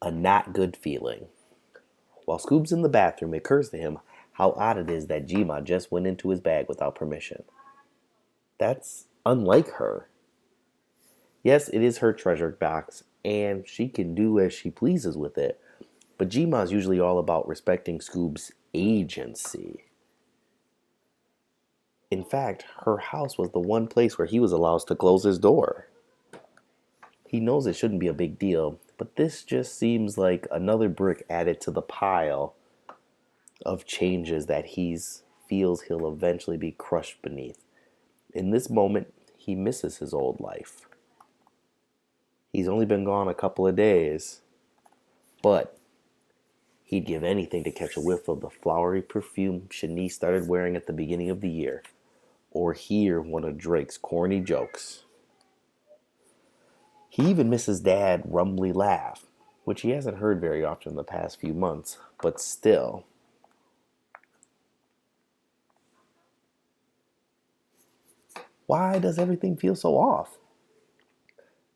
A not good feeling. While Scoob's in the bathroom, it occurs to him how odd it is that Jima just went into his bag without permission. That's unlike her. Yes, it is her treasure box, and she can do as she pleases with it, but Jima's usually all about respecting Scoob's agency. In fact, her house was the one place where he was allowed to close his door. He knows it shouldn't be a big deal, but this just seems like another brick added to the pile of changes that he feels he'll eventually be crushed beneath. In this moment, he misses his old life. He's only been gone a couple of days, but he'd give anything to catch a whiff of the flowery perfume Shanice started wearing at the beginning of the year, or hear one of Drake's corny jokes. He even misses Dad's rumbly laugh, which he hasn't heard very often in the past few months, but still. Why does everything feel so off?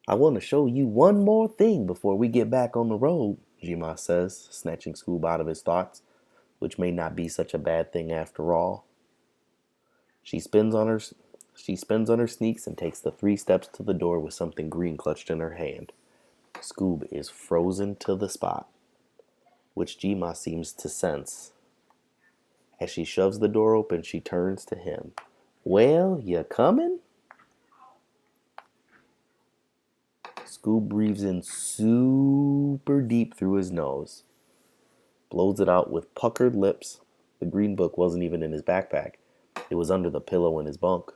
I want to show you one more thing before we get back on the road, Jima says, snatching Scoob out of his thoughts, which may not be such a bad thing after all. She spins on her sneaks and takes the 3 steps to the door with something green clutched in her hand. Scoob is frozen to the spot, which Jima seems to sense. As she shoves the door open, she turns to him. Well, you coming? Scoob breathes in super deep through his nose, blows it out with puckered lips. The green book wasn't even in his backpack. It was under the pillow in his bunk,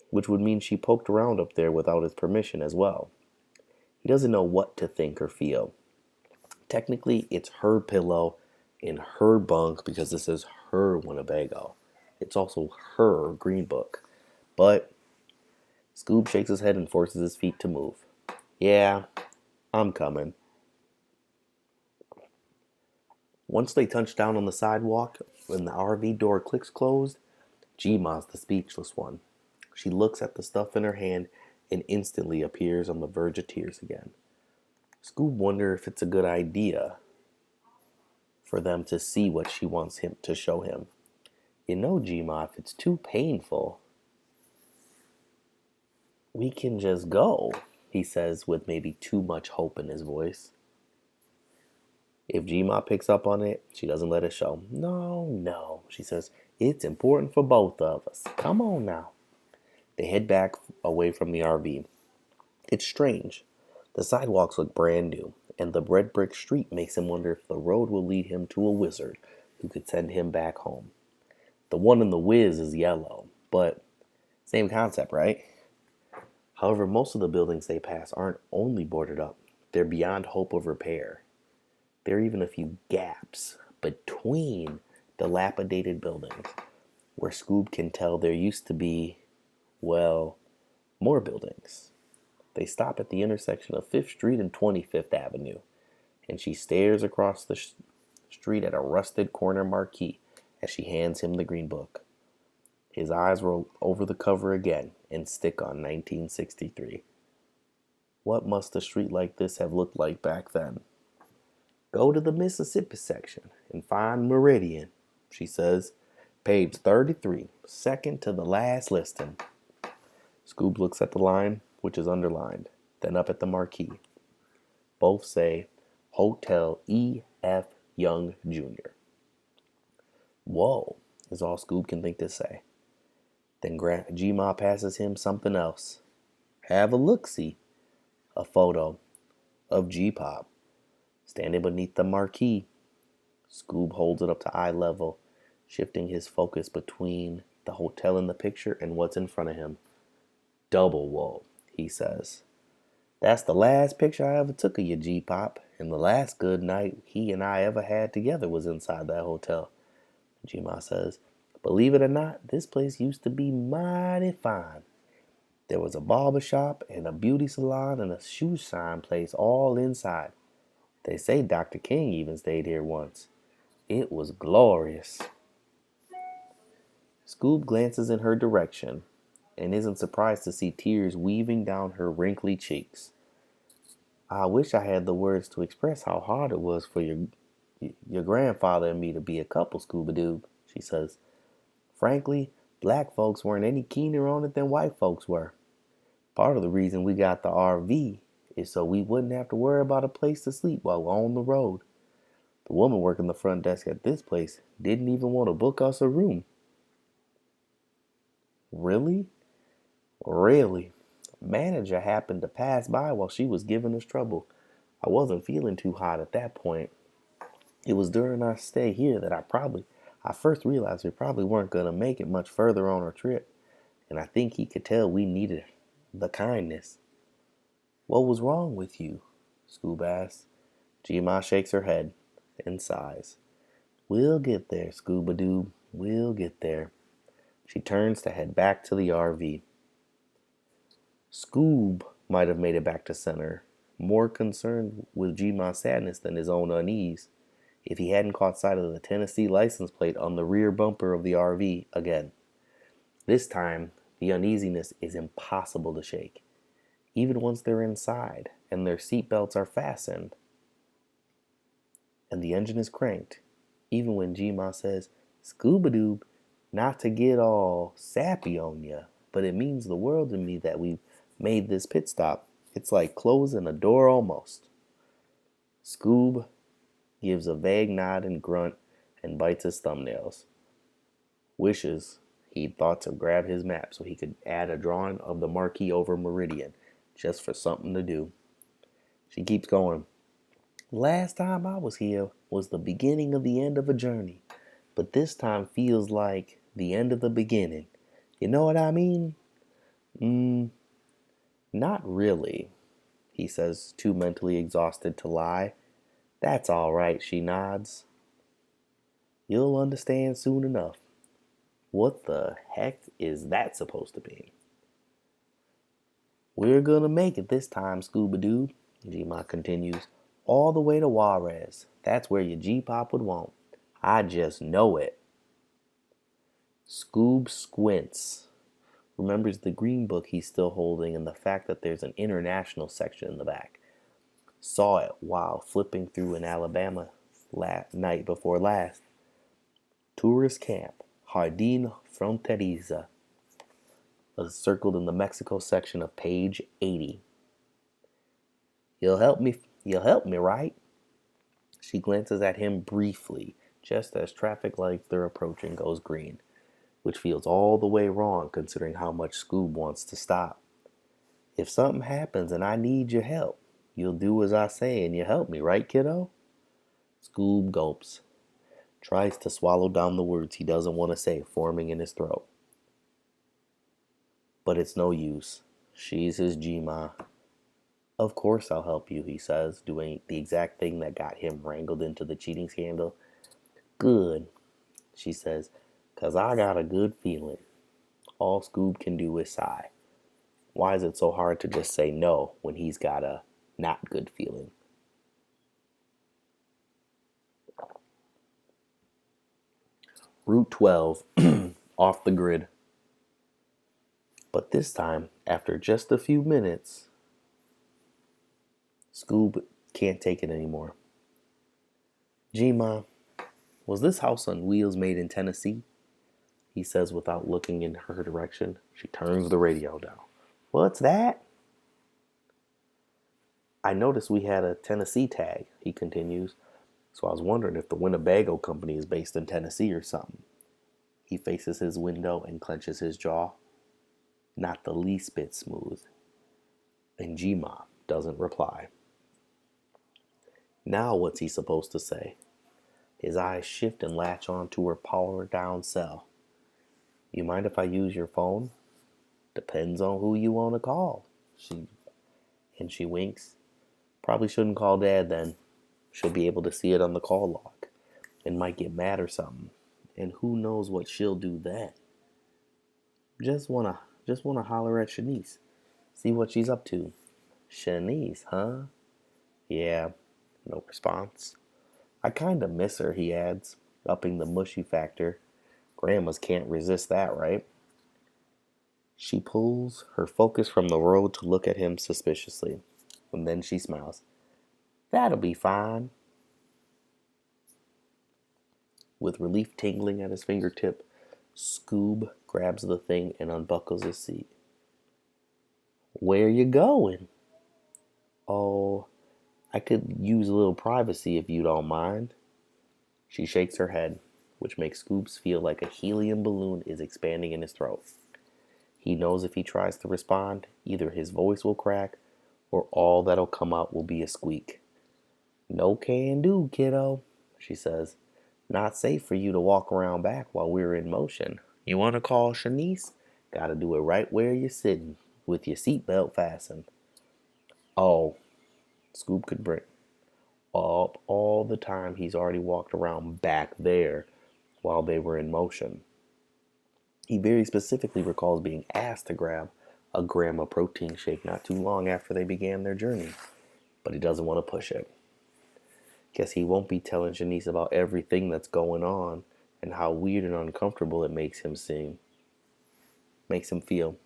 which would mean she poked around up there without his permission as well. He doesn't know what to think or feel. Technically, it's her pillow in her bunk because this is her Winnebago. It's also her green book. But Scoob shakes his head and forces his feet to move. Yeah, I'm coming. Once they touch down on the sidewalk and the RV door clicks closed, Jima's the speechless one. She looks at the stuff in her hand and instantly appears on the verge of tears again. Scoob wonders if it's a good idea for them to see what she wants him to show him. You know, Jima, if it's too painful, we can just go, he says with maybe too much hope in his voice. If Jima picks up on it, she doesn't let it show. No, she says, it's important for both of us. Come on now. They head back away from the RV. It's strange. The sidewalks look brand new, and the red brick street makes him wonder if the road will lead him to a wizard who could send him back home. The one in the Wiz is yellow, but same concept, right? However, most of the buildings they pass aren't only boarded up, they're beyond hope of repair. There are even a few gaps between dilapidated buildings where Scoob can tell there used to be, well, more buildings. They stop at the intersection of 5th Street and 25th Avenue, and she stares across the street at a rusted corner marquee as she hands him the green book. His eyes roll over the cover again and stick on 1963. What must a street like this have looked like back then? Go to the Mississippi section and find Meridian, she says. Page 33, second to the last listing. Scoob looks at the line, which is underlined, then up at the marquee. Both say Hotel E.F. Young Jr. Whoa, is all Scoob can think to say. Then G-Ma passes him something else. Have a look-see. A photo of G-Pop standing beneath the marquee. Scoob holds it up to eye level, shifting his focus between the hotel in the picture and what's in front of him. Double whoa, he says. That's the last picture I ever took of you, G-Pop, and the last good night he and I ever had together was inside that hotel. G-Ma says, believe it or not, this place used to be mighty fine. There was a barber shop and a beauty salon and a shoe shine place all inside. They say Dr. King even stayed here once. It was glorious. Scoob glances in her direction and isn't surprised to see tears weaving down her wrinkly cheeks. I wish I had the words to express how hard it was for your grandfather and me to be a couple, Scooby-Doo, she says. Frankly, black folks weren't any keener on it than white folks were. Part of the reason we got the RV is so we wouldn't have to worry about a place to sleep while we're on the road. The woman working the front desk at this place didn't even want to book us a room. Really? Really? Manager happened to pass by while she was giving us trouble. I wasn't feeling too hot at that point. It was during our stay here that I first realized we probably weren't going to make it much further on our trip, and I think he could tell we needed the kindness. What was wrong with you? Scoob asks. G-Ma shakes her head and sighs. We'll get there, Scooba-Doo. We'll get there. She turns to head back to the RV. Scoob might have made it back to center, more concerned with G-Ma's sadness than his own unease, if he hadn't caught sight of the Tennessee license plate on the rear bumper of the RV again. This time, the uneasiness is impossible to shake, even once they're inside and their seatbelts are fastened and the engine is cranked, even when G-Ma says, Scooba-Doo, not to get all sappy on ya, but it means the world to me that we've made this pit stop. It's like closing a door almost. Scoob gives a vague nod and grunt and bites his thumbnails. Wishes he'd thought to grab his map so he could add a drawing of the marquee over Meridian, just for something to do. She keeps going. Last time I was here was the beginning of the end of a journey, but this time feels like the end of the beginning. You know what I mean? Not really, he says, too mentally exhausted to lie. That's all right, she nods. You'll understand soon enough. What the heck is that supposed to be? We're gonna make it this time, Scooba-Doo, G-Ma continues. All the way to Juarez. That's where your G-Pop would want. I just know it. Scoob squints. Remembers the green book he's still holding and the fact that there's an international section in the back. Saw it while flipping through an Alabama night before last. Tourist camp, Jardín Fronteriza, circled in the Mexico section of page 80. You'll help me, right? She glances at him briefly, just as traffic lights they're approaching goes green, which feels all the way wrong considering how much Scoob wants to stop. If something happens and I need your help, you'll do as I say and you help me, right, kiddo? Scoob gulps, tries to swallow down the words he doesn't want to say forming in his throat. But it's no use. She's his G-Ma. Of course I'll help you, he says, doing the exact thing that got him wrangled into the cheating scandal. Good, she says, 'cause I got a good feeling. All Scoob can do is sigh. Why is it so hard to just say no when he's got a not good feeling? Route 12, off the grid. But this time, after just a few minutes, Scoob can't take it anymore. G-Ma, was this house on wheels made in Tennessee? He says without looking in her direction. She turns the radio down. What's that? I noticed we had a Tennessee tag, he continues, so I was wondering if the Winnebago company is based in Tennessee or something. He faces his window and clenches his jaw. Not the least bit smooth. And G-Ma doesn't reply. Now what's he supposed to say? His eyes shift and latch on to her power-down cell. You mind if I use your phone? Depends on who you want to call. She winks. Probably shouldn't call Dad then. She'll be able to see it on the call log and might get mad or something. And who knows what she'll do then. Just wanna holler at Shanice. See what she's up to. Shanice, huh? Yeah, no response. I kinda miss her, he adds, upping the mushy factor. Grandmas can't resist that, right? She pulls her focus from the road to look at him suspiciously. And then she smiles. That'll be fine. With relief tingling at his fingertip, Scoob grabs the thing and unbuckles his seat. Where you going? Oh, I could use a little privacy if you don't mind. She shakes her head, which makes Scoops feel like a helium balloon is expanding in his throat. He knows if he tries to respond, either his voice will crack or all that'll come out will be a squeak. No can do, kiddo, she says. Not safe for you to walk around back while we're in motion. You want to call Shanice? Gotta do it right where you're sitting, with your seatbelt fastened. Oh, Scoop could bring up all the time he's already walked around back there while they were in motion. He very specifically recalls being asked to grab a grandma protein shake not too long after they began their journey, but he doesn't want to push it. Guess he won't be telling Shanice about everything that's going on and how weird and uncomfortable it makes him feel.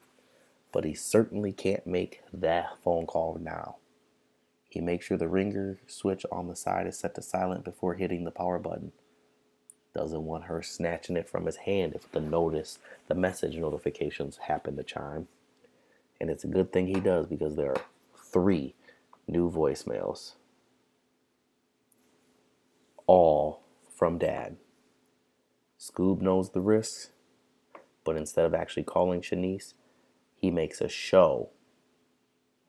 But he certainly can't make that phone call now. He makes sure the ringer switch on the side is set to silent before hitting the power button. Doesn't want her snatching it from his hand if the message notifications happen to chime. And it's a good thing he does because there are 3 new voicemails. All from Dad. Scoob knows the risks, but instead of actually calling Shanice, he makes a show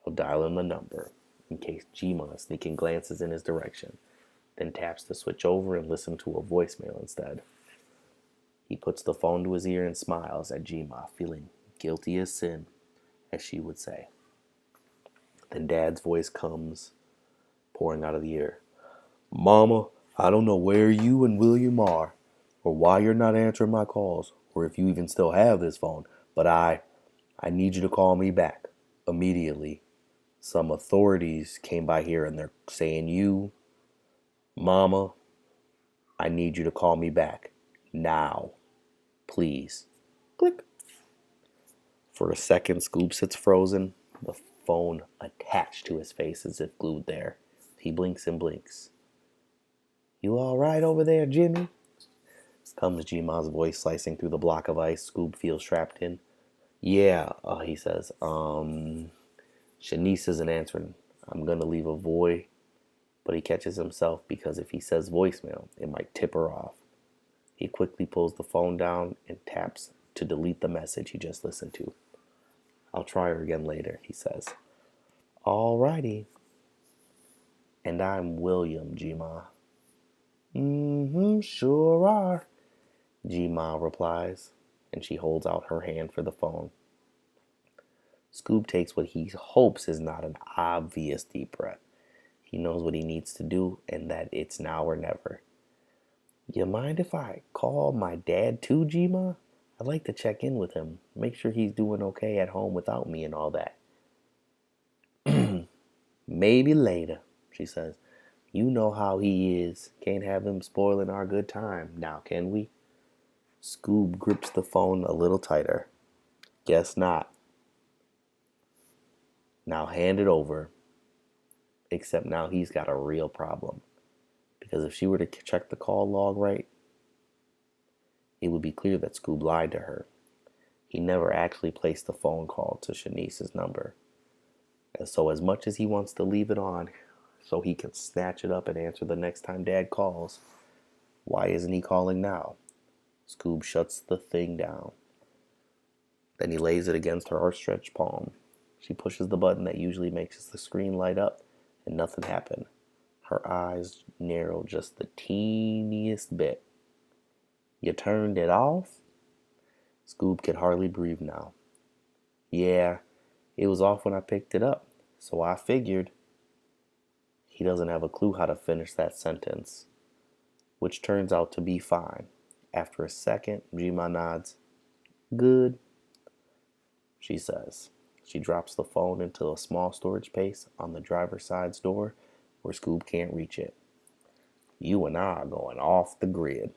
of dialing the number in case Gma sneaking glances in his direction, then taps the switch over and listens to a voicemail instead. He puts the phone to his ear and smiles at Gma, feeling guilty as sin, as she would say. Then Dad's voice comes pouring out of the ear. Mama, I don't know where you and William are, or why you're not answering my calls, or if you even still have this phone, but I need you to call me back immediately. Some authorities came by here and they're saying Mama, I need you to call me back. Now. Please. Click. For a second, Scoop sits frozen, the phone attached to his face as if glued there. He blinks and blinks. You all right over there, Jimmy? Comes Gma's voice slicing through the block of ice Scoob feels trapped in. Yeah, he says. Shanice isn't answering. I'm gonna leave a void. But he catches himself because if he says voicemail, it might tip her off. He quickly pulls the phone down and taps to delete the message he just listened to. I'll try her again later, he says. Alrighty. And I'm William, Gma. Sure are, Gma replies, and she holds out her hand for the phone. Scoob takes what he hopes is not an obvious deep breath. He knows what he needs to do and that it's now or never. You mind if I call my dad too, Gma? I'd like to check in with him, make sure he's doing okay at home without me and all that. Maybe later, she says. You know how he is. Can't have him spoiling our good time, now can we? Scoob grips the phone a little tighter. Guess not. Now hand it over. Except now he's got a real problem. Because if she were to check the call log right, it would be clear that Scoob lied to her. He never actually placed the phone call to Shanice's number. And so as much as he wants to leave it on so he can snatch it up and answer the next time Dad calls, why isn't he calling now? Scoob shuts the thing down. Then he lays it against her outstretched palm. She pushes the button that usually makes the screen light up, and nothing happened. Her eyes narrow just the teeniest bit. You turned it off? Scoob could hardly breathe now. Yeah, it was off when I picked it up, so I figured. He doesn't have a clue how to finish that sentence, which turns out to be fine. After a second, Gma nods. Good, she says. She drops the phone into a small storage space on the driver's side's door where Scoob can't reach it. You and I are going off the grid.